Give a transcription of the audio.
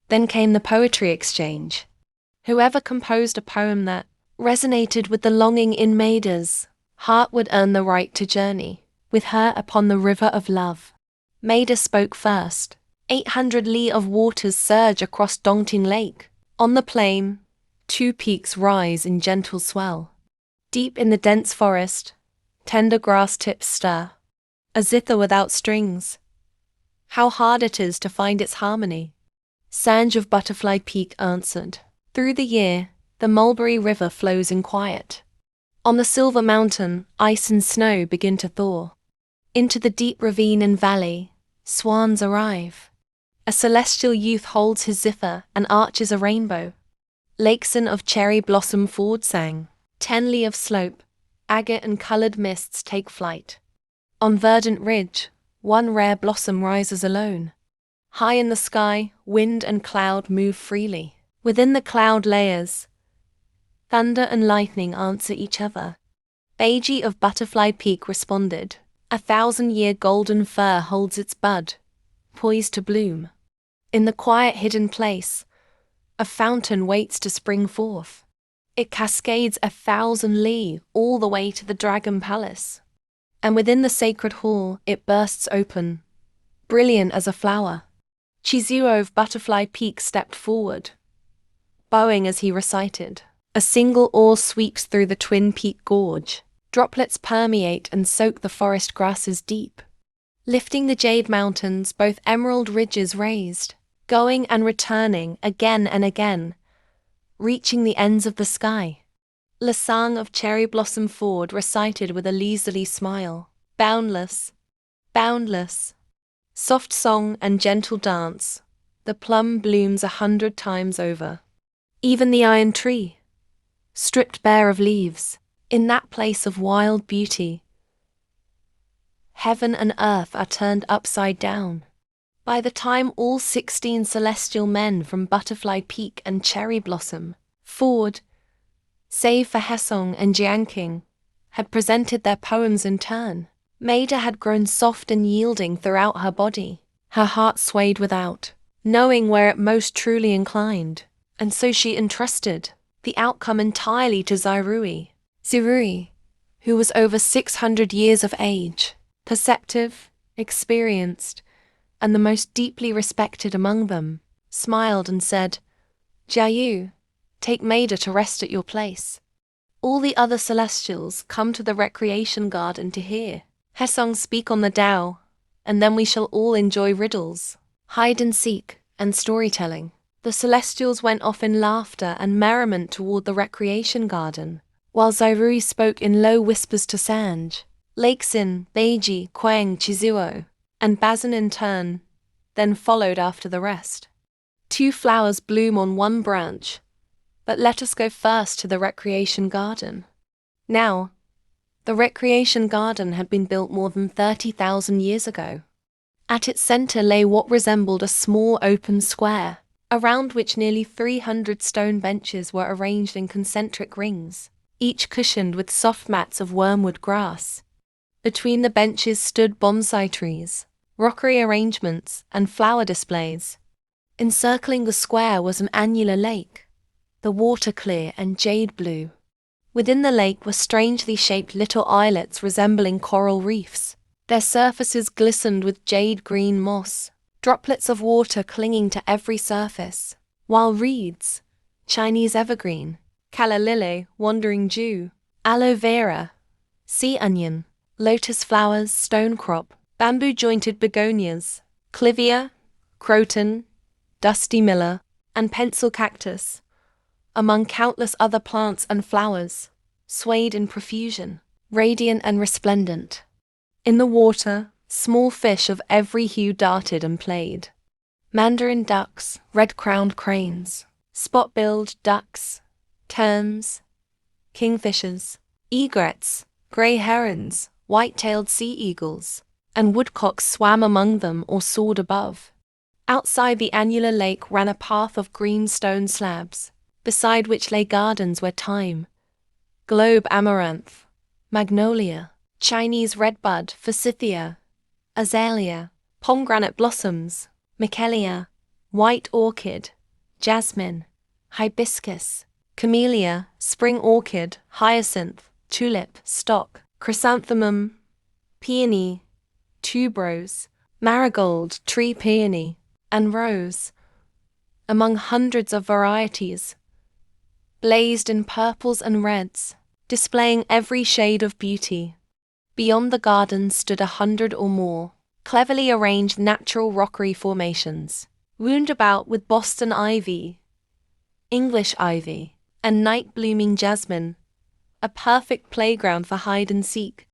Then came the poetry exchange. Whoever composed a poem that resonated with the longing in Maida's heart would earn the right to journey with her upon the river of love. Maida spoke first. 800 li of waters surge across Dongting Lake. On the plain, 2 peaks rise in gentle swell. Deep in the dense forest, tender grass tips stir. A zither without strings. How hard it is to find its harmony. Sanj of Butterfly Peak answered. Through the year, the Mulberry River flows in quiet. On the Silver Mountain, ice and snow begin to thaw. Into the deep ravine and valley, swans arrive. A celestial youth holds his zither and arches a rainbow. Lakeson of Cherry Blossom Ford sang. 10 li of slope, agate and colored mists take flight. On verdant ridge, 1 rare blossom rises alone. High in the sky, wind and cloud move freely. Within the cloud layers, thunder and lightning answer each other. Beiji of Butterfly Peak responded. 1,000-year golden fir holds its bud, poised to bloom. In the quiet hidden place, a fountain waits to spring forth. It cascades 1,000 li all the way to the Dragon Palace. And within the sacred hall it bursts open, brilliant as a flower. Chizuo of Butterfly Peak stepped forward, bowing as he recited. A single oar sweeps through the Twin Peak Gorge. Droplets permeate and soak the forest grasses deep. Lifting the Jade Mountains, both emerald ridges raised, going and returning again and again, reaching the ends of the sky. Lasang of Cherry Blossom Ford recited with a leisurely smile. Boundless, boundless. Soft song and gentle dance, the plum blooms 100 times over. Even the iron tree, stripped bare of leaves, in that place of wild beauty, heaven and earth are turned upside down. By the time all 16 celestial men from Butterfly Peak and Cherry Blossom Ford, save for Hesong and Jianqing, had presented their poems in turn, Maida had grown soft and yielding throughout her body. Her heart swayed without, knowing where it most truly inclined, and so she entrusted the outcome entirely to Zirui, who was over 600 years of age, perceptive, experienced, and the most deeply respected among them, smiled and said, Jiayu, take Maida to rest at your place. All the other celestials come to the recreation garden to hear Hesong speak on the Tao, and then we shall all enjoy riddles, hide and seek, and storytelling. The celestials went off in laughter and merriment toward the recreation garden, while Zirui spoke in low whispers to Sanj, Lakesin, Beiji, Quang, Chizuo, and Bazin in turn, then followed after the rest. 2 flowers bloom on 1 branch, but let us go first to the recreation garden. Now, the recreation garden had been built more than 30,000 years ago. At its center lay what resembled a small open square, around which nearly 300 stone benches were arranged in concentric rings, each cushioned with soft mats of wormwood grass. Between the benches stood bonsai trees, rockery arrangements, and flower displays. Encircling the square was an annular lake, the water clear and jade blue. Within the lake were strangely shaped little islets resembling coral reefs. Their surfaces glistened with jade-green moss, droplets of water clinging to every surface, while reeds, Chinese evergreen, calla lily, wandering dew, aloe vera, sea onion, lotus flowers, stonecrop, bamboo-jointed begonias, clivia, croton, dusty miller, and pencil cactus, among countless other plants and flowers, swayed in profusion, radiant and resplendent. In the water, small fish of every hue darted and played. Mandarin ducks, red-crowned cranes, spot-billed ducks, terns, kingfishers, egrets, grey herons, white-tailed sea eagles, and woodcocks swam among them or soared above. Outside the annular lake ran a path of green stone slabs, beside which lay gardens where thyme, globe amaranth, magnolia, Chinese redbud, forsythia, azalea, pomegranate blossoms, michelia, white orchid, jasmine, hibiscus, camellia, spring orchid, hyacinth, tulip, stock, chrysanthemum, peony, tuberose, marigold, tree peony, and rose, among hundreds of varieties, blazed in purples and reds, displaying every shade of beauty. Beyond the garden stood 100 or more cleverly arranged natural rockery formations, wound about with Boston ivy, English ivy, and night-blooming jasmine, a perfect playground for hide-and-seek.